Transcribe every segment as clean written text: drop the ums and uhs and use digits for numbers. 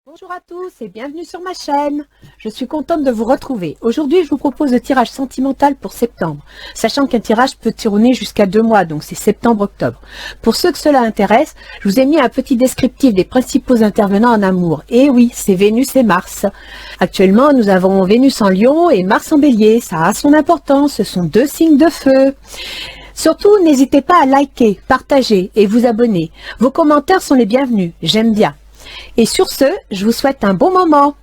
Bonjour à tous et bienvenue sur ma chaîne. Je suis contente de vous retrouver. Aujourd'hui, je vous propose le tirage sentimental pour septembre, sachant qu'un tirage peut tourner jusqu'à 2 mois, donc c'est septembre-octobre. Pour ceux que cela intéresse, je vous ai mis un petit descriptif des principaux intervenants en amour. Et oui, c'est Vénus et Mars. Actuellement, nous avons Vénus en Lion et Mars en Bélier. Ça a son importance, ce sont deux signes de feu. Surtout, n'hésitez pas à liker, partager et vous abonner. Vos commentaires sont les bienvenus, j'aime bien. Et sur ce, je vous souhaite un bon moment.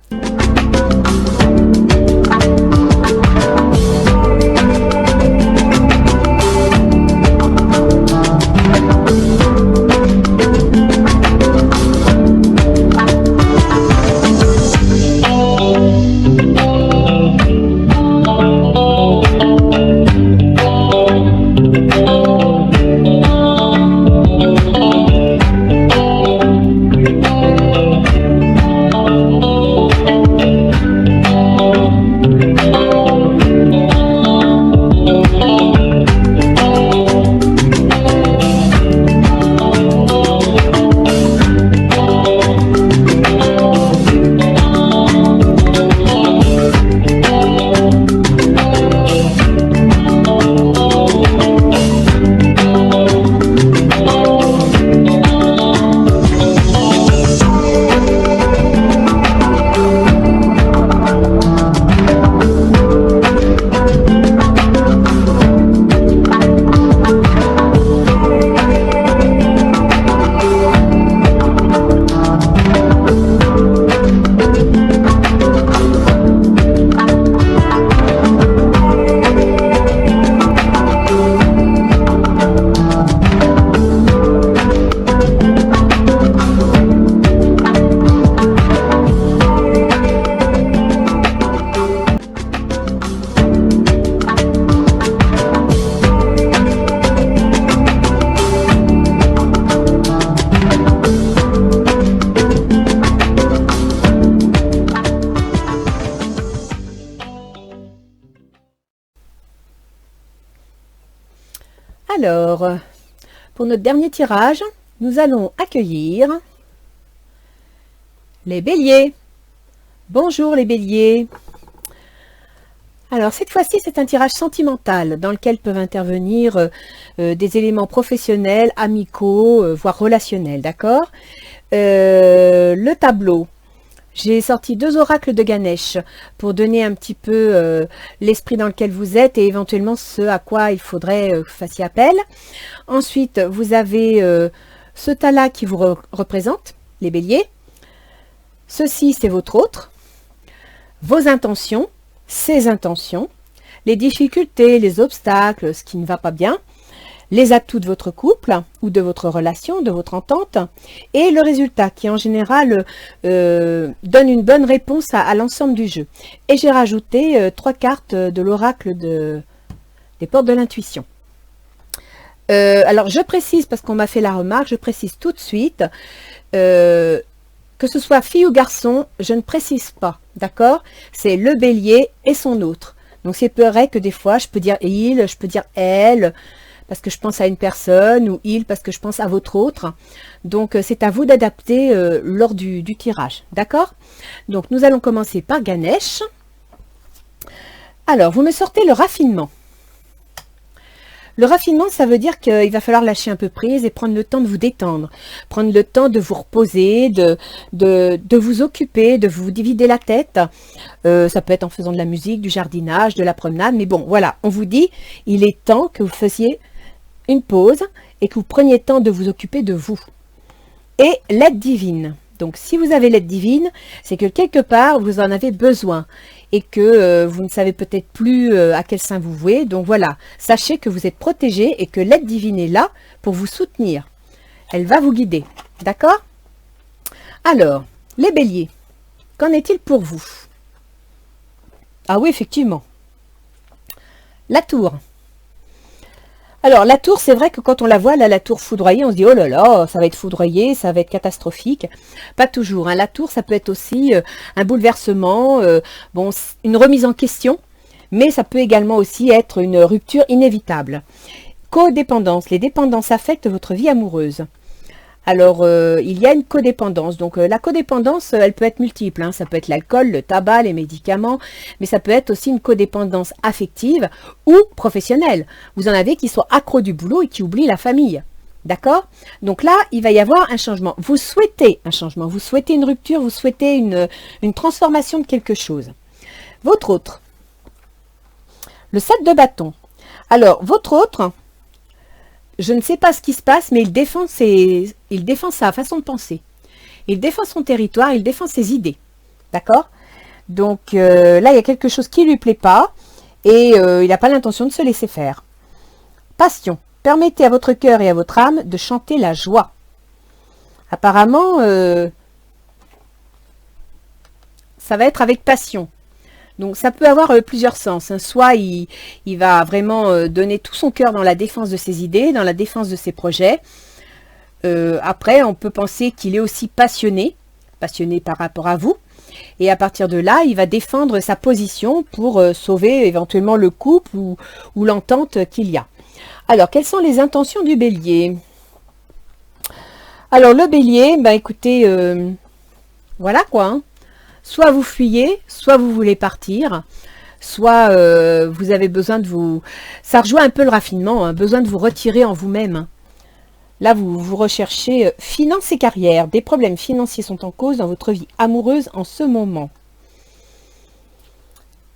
Alors, pour notre dernier tirage, nous allons accueillir les béliers. Bonjour les béliers. Alors cette fois-ci, c'est un tirage sentimental dans lequel peuvent intervenir des éléments professionnels, amicaux, voire relationnels, d'accord? Le tableau. J'ai sorti 2 oracles de Ganesh pour donner un petit peu l'esprit dans lequel vous êtes et éventuellement ce à quoi il faudrait que vous fassiez appel. Ensuite, vous avez ce tas-là qui vous représente, les béliers. Ceci, c'est votre autre. Vos intentions, ses intentions, les difficultés, les obstacles, ce qui ne va pas bien, les atouts de votre couple ou de votre relation, de votre entente, et le résultat qui en général donne une bonne réponse à l'ensemble du jeu. Et j'ai rajouté 3 cartes de l'oracle des portes de l'intuition. Alors je précise, parce qu'on m'a fait la remarque, je précise tout de suite, que ce soit fille ou garçon, je ne précise pas, d'accord? C'est le bélier et son autre. Donc c'est vrai que des fois je peux dire il, je peux dire elle, parce que je pense à une personne, ou il, parce que je pense à votre autre. Donc, c'est à vous d'adapter lors du tirage. D'accord? Donc, nous allons commencer par Ganesh. Alors, vous me sortez le raffinement. Le raffinement, ça veut dire qu'il va falloir lâcher un peu prise et prendre le temps de vous détendre. Prendre le temps de vous reposer, de vous occuper, de vous divider la tête. Ça peut être en faisant de la musique, du jardinage, de la promenade. Mais bon, voilà, on vous dit, il est temps que vous fassiez une pause et que vous preniez le temps de vous occuper de vous. Et l'aide divine. Donc, si vous avez l'aide divine, c'est que quelque part, vous en avez besoin et que vous ne savez peut-être plus à quel sein vous vouez. Donc, voilà, sachez que vous êtes protégé et que l'aide divine est là pour vous soutenir. Elle va vous guider. D'accord? Alors, les béliers, qu'en est-il pour vous? Ah oui, effectivement. La tour. Alors, la tour, c'est vrai que quand on la voit, là, la tour foudroyée, on se dit, oh là là, ça va être foudroyé, ça va être catastrophique. Pas toujours, hein. La tour, ça peut être aussi un bouleversement, bon, une remise en question, mais ça peut également aussi être une rupture inévitable. Codépendance. Les dépendances affectent votre vie amoureuse. Alors, il y a une codépendance. Donc, la codépendance, elle peut être multiple, hein. Ça peut être l'alcool, le tabac, les médicaments, mais ça peut être aussi une codépendance affective ou professionnelle. Vous en avez qui sont accros du boulot et qui oublient la famille. D'accord? Donc là, il va y avoir un changement. Vous souhaitez un changement, vous souhaitez une rupture, vous souhaitez une transformation de quelque chose. Votre autre, le 7 de bâton. Alors, votre autre, je ne sais pas ce qui se passe, mais il défend sa façon de penser. Il défend son territoire, il défend ses idées. D'accord? Donc là, il y a quelque chose qui ne lui plaît pas et il n'a pas l'intention de se laisser faire. Passion. Permettez à votre cœur et à votre âme de chanter la joie. Apparemment, ça va être avec passion. Donc ça peut avoir plusieurs sens, hein. Soit il va vraiment donner tout son cœur dans la défense de ses idées, dans la défense de ses projets. Après, on peut penser qu'il est aussi passionné par rapport à vous. Et à partir de là, il va défendre sa position pour sauver éventuellement le couple ou l'entente qu'il y a. Alors, quelles sont les intentions du bélier? Alors, le bélier, bah écoutez, voilà quoi, hein. Soit vous fuyez, soit vous voulez partir, soit vous avez besoin de vous... Ça rejoint un peu le raffinement, hein, besoin de vous retirer en vous-même. Hein. Là, vous recherchez finances et carrière. Des problèmes financiers sont en cause dans votre vie amoureuse en ce moment.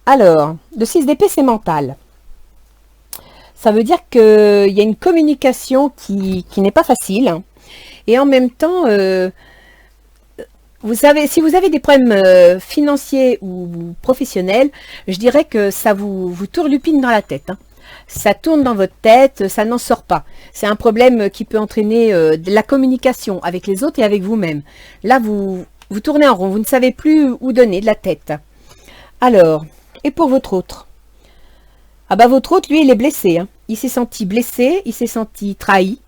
Alors, le 6 d'épée, c'est mental. Ça veut dire qu'il y a une communication qui n'est pas facile. Hein. Et en même temps... vous savez, si vous avez des problèmes financiers ou professionnels, je dirais que ça vous tourlupine dans la tête. Hein. Ça tourne dans votre tête, ça n'en sort pas. C'est un problème qui peut entraîner de la communication avec les autres et avec vous-même. Là, vous tournez en rond, vous ne savez plus où donner de la tête. Alors, et pour votre autre? Ah bah votre autre, lui, il est blessé. Hein. Il s'est senti blessé, il s'est senti trahi.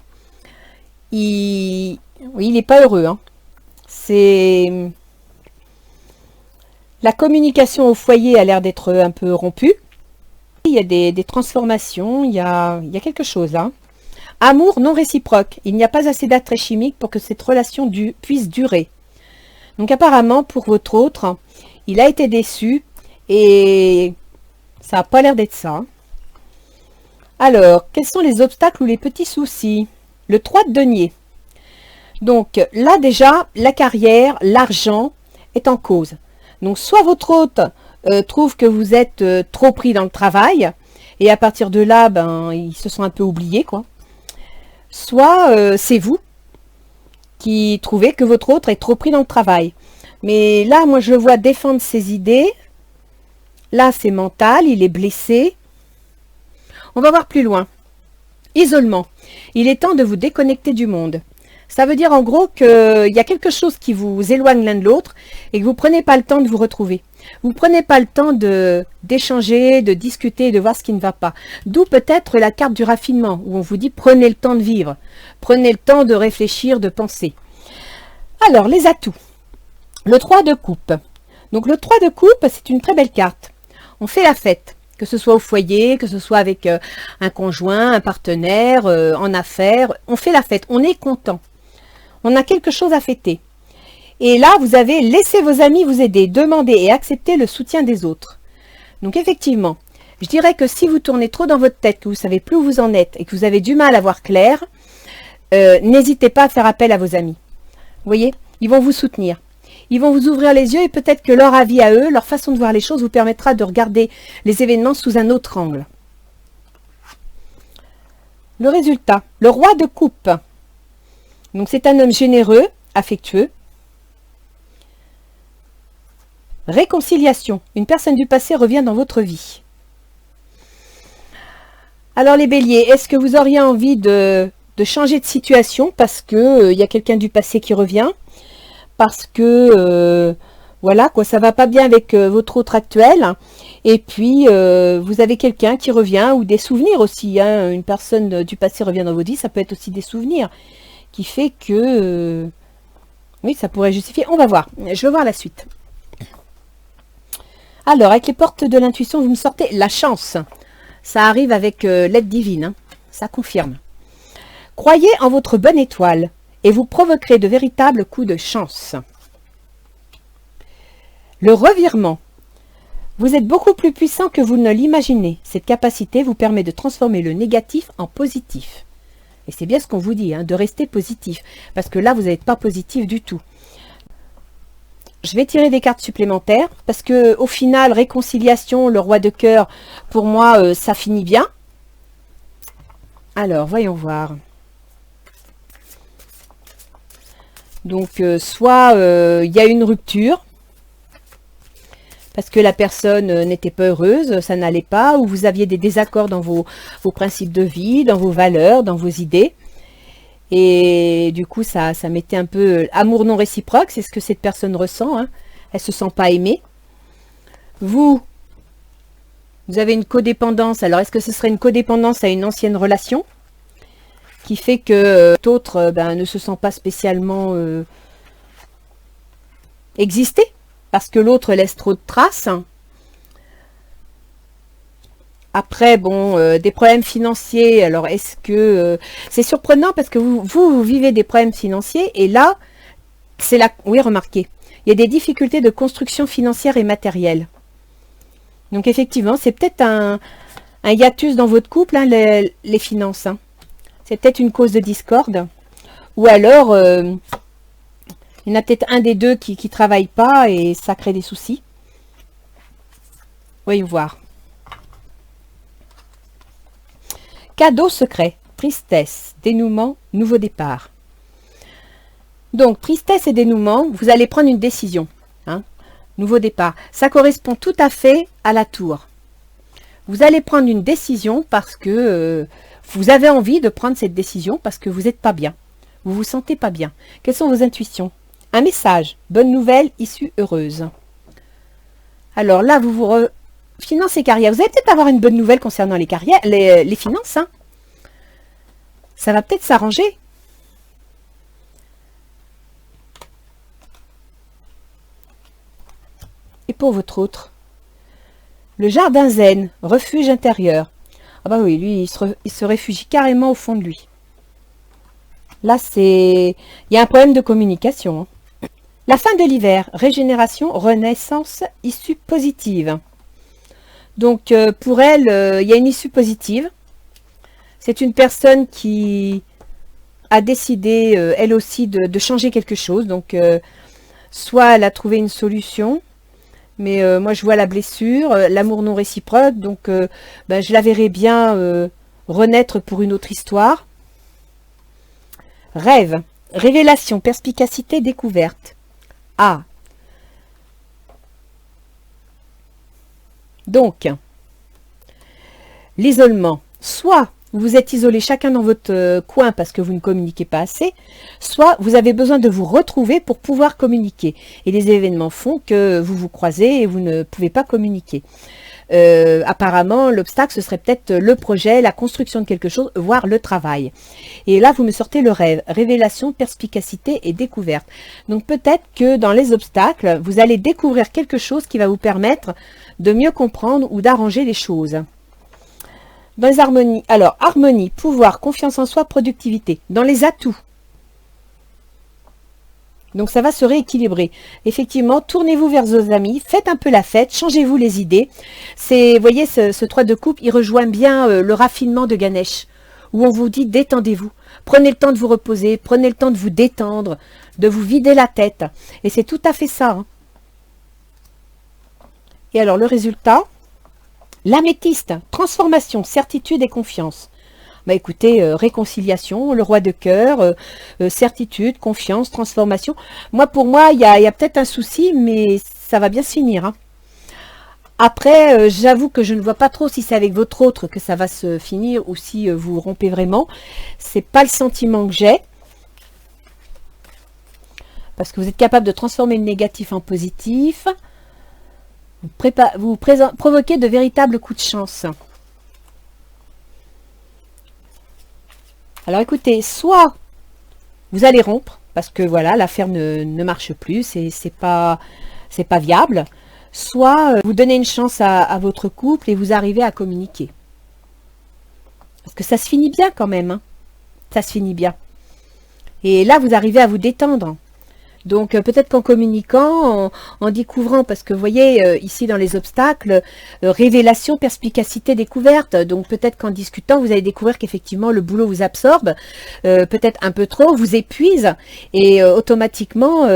Oui, il n'est pas heureux, hein. C'est la communication au foyer a l'air d'être un peu rompue. Il y a des transformations, il y a quelque chose là. Amour non réciproque. Il n'y a pas assez d'attrait chimique pour que cette relation puisse durer. Donc apparemment, pour votre autre, il a été déçu et ça n'a pas l'air d'être ça. Alors, quels sont les obstacles ou les petits soucis? Le 3 de denier. Donc là déjà, la carrière, l'argent est en cause. Donc soit votre hôte trouve que vous êtes trop pris dans le travail, et à partir de là, ben, ils se sont un peu oubliés, quoi. Soit c'est vous qui trouvez que votre autre est trop pris dans le travail. Mais là, moi, je le vois défendre ses idées. Là, c'est mental, il est blessé. On va voir plus loin. Isolement. Il est temps de vous déconnecter du monde. Ça veut dire en gros qu'il y a quelque chose qui vous éloigne l'un de l'autre et que vous ne prenez pas le temps de vous retrouver. Vous ne prenez pas le temps d'échanger, de discuter, de voir ce qui ne va pas. D'où peut-être la carte du raffinement où on vous dit prenez le temps de vivre, prenez le temps de réfléchir, de penser. Alors, les atouts. Le 3 de coupe. Donc le 3 de coupe, c'est une très belle carte. On fait la fête. Que ce soit au foyer, que ce soit avec un conjoint, un partenaire, en affaires. On fait la fête, on est content. On a quelque chose à fêter. Et là, vous avez laissé vos amis vous aider, demander et accepter le soutien des autres. Donc effectivement, je dirais que si vous tournez trop dans votre tête, que vous ne savez plus où vous en êtes et que vous avez du mal à voir clair, n'hésitez pas à faire appel à vos amis. Vous voyez, ils vont vous soutenir. Ils vont vous ouvrir les yeux et peut-être que leur avis à eux, leur façon de voir les choses vous permettra de regarder les événements sous un autre angle. Le résultat, le roi de coupe. Donc c'est un homme généreux, affectueux. Réconciliation, une personne du passé revient dans votre vie. Alors les béliers, est-ce que vous auriez envie de changer de situation parce que y a quelqu'un du passé qui revient? Parce que voilà quoi, ça va pas bien avec votre autre actuel, et puis vous avez quelqu'un qui revient, ou des souvenirs aussi, hein, une personne du passé revient dans votre vie, ça peut être aussi des souvenirs, qui fait que oui, ça pourrait justifier. On va voir, je vais voir la suite. Alors, avec les portes de l'intuition, vous me sortez la chance. Ça arrive avec l'aide divine, hein, ça confirme. Croyez en votre bonne étoile et vous provoquerez de véritables coups de chance. Le revirement. Vous êtes beaucoup plus puissant que vous ne l'imaginez. Cette capacité vous permet de transformer le négatif en positif. Et c'est bien ce qu'on vous dit, hein, de rester positif. Parce que là, vous n'êtes pas positif du tout. Je vais tirer des cartes supplémentaires. Parce que au final, réconciliation, le roi de cœur, pour moi, ça finit bien. Alors, voyons voir. Donc, soit il y a une rupture. Parce que la personne n'était pas heureuse, ça n'allait pas, ou vous aviez des désaccords dans vos principes de vie, dans vos valeurs, dans vos idées. Et du coup, ça mettait un peu amour non réciproque, c'est ce que cette personne ressent. Hein. Elle ne se sent pas aimée. Vous avez une codépendance. Alors, est-ce que ce serait une codépendance à une ancienne relation qui fait que l'autre ne se sent pas spécialement exister? Parce que l'autre laisse trop de traces. Après, bon, des problèmes financiers. Alors, est-ce que... c'est surprenant parce que vous vivez des problèmes financiers. Et là, c'est là... Oui, remarquez. Il y a des difficultés de construction financière et matérielle. Donc, effectivement, c'est peut-être un hiatus dans votre couple, hein, les finances. Hein. C'est peut-être une cause de discorde. Ou alors... il y en a peut-être un des deux qui ne travaille pas et ça crée des soucis. Voyons voir. Cadeau secret, tristesse, dénouement, nouveau départ. Donc, tristesse et dénouement, vous allez prendre une décision. Hein, nouveau départ. Ça correspond tout à fait à la tour. Vous allez prendre une décision parce que vous avez envie de prendre cette décision parce que vous n'êtes pas bien. Vous ne vous sentez pas bien. Quelles sont vos intuitions? Un message, bonne nouvelle, issue heureuse. Alors là, finances et carrière. Vous allez peut-être avoir une bonne nouvelle concernant les carrières, les finances. Hein. Ça va peut-être s'arranger. Et pour votre autre, le jardin zen, refuge intérieur. Ah bah oui, lui, il se réfugie carrément au fond de lui. Là, il y a un problème de communication. Hein. La fin de l'hiver, régénération, renaissance, issue positive. Donc, pour elle, il y a une issue positive. C'est une personne qui a décidé, elle aussi, de changer quelque chose. Donc, soit elle a trouvé une solution, mais moi, je vois la blessure, l'amour non réciproque. Donc, je la verrai bien renaître pour une autre histoire. Rêve, révélation, perspicacité, découverte. Ah. Donc, l'isolement. Soit vous vous êtes isolés chacun dans votre coin parce que vous ne communiquez pas assez, soit vous avez besoin de vous retrouver pour pouvoir communiquer. Et les événements font que vous vous croisez et vous ne pouvez pas communiquer. Apparemment, l'obstacle, ce serait peut-être le projet, la construction de quelque chose, voire le travail. Et là, vous me sortez le rêve, révélation, perspicacité et découverte. Donc peut-être que dans les obstacles, vous allez découvrir quelque chose qui va vous permettre de mieux comprendre ou d'arranger les choses. Dans les harmonies, alors harmonie, pouvoir, confiance en soi, productivité. Dans les atouts. Donc ça va se rééquilibrer. Effectivement, tournez-vous vers vos amis, faites un peu la fête, changez-vous les idées. Vous voyez, ce 3 de coupe, il rejoint bien le raffinement de Ganesh, où on vous dit détendez-vous. Prenez le temps de vous reposer, prenez le temps de vous détendre, de vous vider la tête. Et c'est tout à fait ça. Hein. Et alors le résultat, l'améthyste, transformation, certitude et confiance. Bah écoutez, réconciliation, le roi de cœur, certitude, confiance, transformation. Pour moi, il y a peut-être un souci, mais ça va bien se finir. Hein. Après, j'avoue que je ne vois pas trop si c'est avec votre autre que ça va se finir ou si vous rompez vraiment. C'est pas le sentiment que j'ai. Parce que vous êtes capable de transformer le négatif en positif. Vous provoquez de véritables coups de chance. Alors écoutez, soit vous allez rompre, parce que voilà, l'affaire ne marche plus, c'est pas viable, soit vous donnez une chance à votre couple et vous arrivez à communiquer. Parce que ça se finit bien quand même, hein. Ça se finit bien. Et là, vous arrivez à vous détendre. Donc peut-être qu'en communiquant, en découvrant, parce que vous voyez ici dans les obstacles, révélation, perspicacité, découverte. Donc peut-être qu'en discutant, vous allez découvrir qu'effectivement le boulot vous absorbe, peut-être un peu trop, vous épuise, et automatiquement,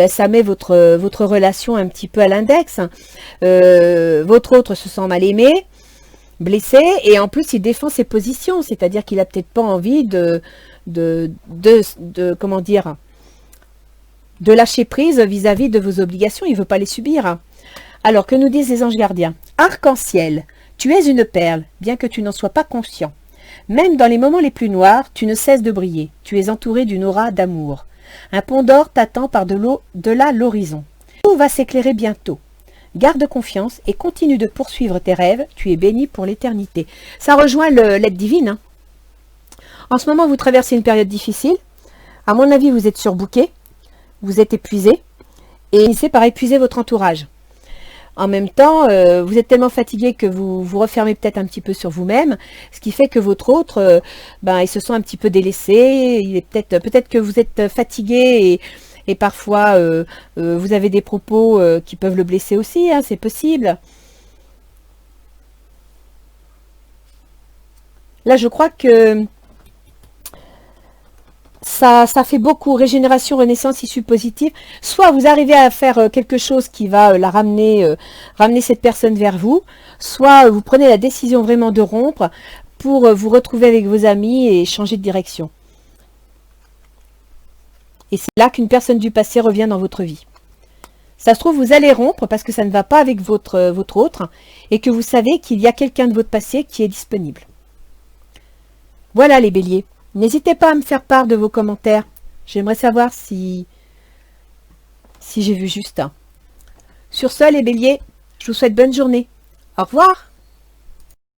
ça met votre relation un petit peu à l'index. Votre autre se sent mal aimé, blessé, et en plus il défend ses positions, c'est-à-dire qu'il a peut-être pas envie comment dire, de lâcher prise vis-à-vis de vos obligations, il ne veut pas les subir. Alors, que nous disent les anges gardiens? Arc-en-ciel, tu es une perle, bien que tu n'en sois pas conscient. Même dans les moments les plus noirs, tu ne cesses de briller. Tu es entouré d'une aura d'amour. Un pont d'or t'attend par-delà l'horizon. Tout va s'éclairer bientôt. Garde confiance et continue de poursuivre tes rêves. Tu es béni pour l'éternité. Ça rejoint l'aide divine. Hein. En ce moment, vous traversez une période difficile. À mon avis, vous êtes surbooké. Vous êtes épuisé et c'est par épuiser votre entourage. En même temps, vous êtes tellement fatigué que vous vous refermez peut-être un petit peu sur vous-même, ce qui fait que votre autre, il se sent un petit peu délaissé. Il est peut-être que vous êtes fatigué et parfois vous avez des propos qui peuvent le blesser aussi, hein, c'est possible. Là, je crois que ça fait beaucoup, régénération, renaissance, issue positive. Soit vous arrivez à faire quelque chose qui va la ramener cette personne vers vous, soit vous prenez la décision vraiment de rompre pour vous retrouver avec vos amis et changer de direction. Et c'est là qu'une personne du passé revient dans votre vie. Ça se trouve, vous allez rompre parce que ça ne va pas avec votre autre et que vous savez qu'il y a quelqu'un de votre passé qui est disponible. Voilà les béliers. N'hésitez pas à me faire part de vos commentaires. J'aimerais savoir si j'ai vu juste. Sur ce, les béliers, je vous souhaite bonne journée. Au revoir.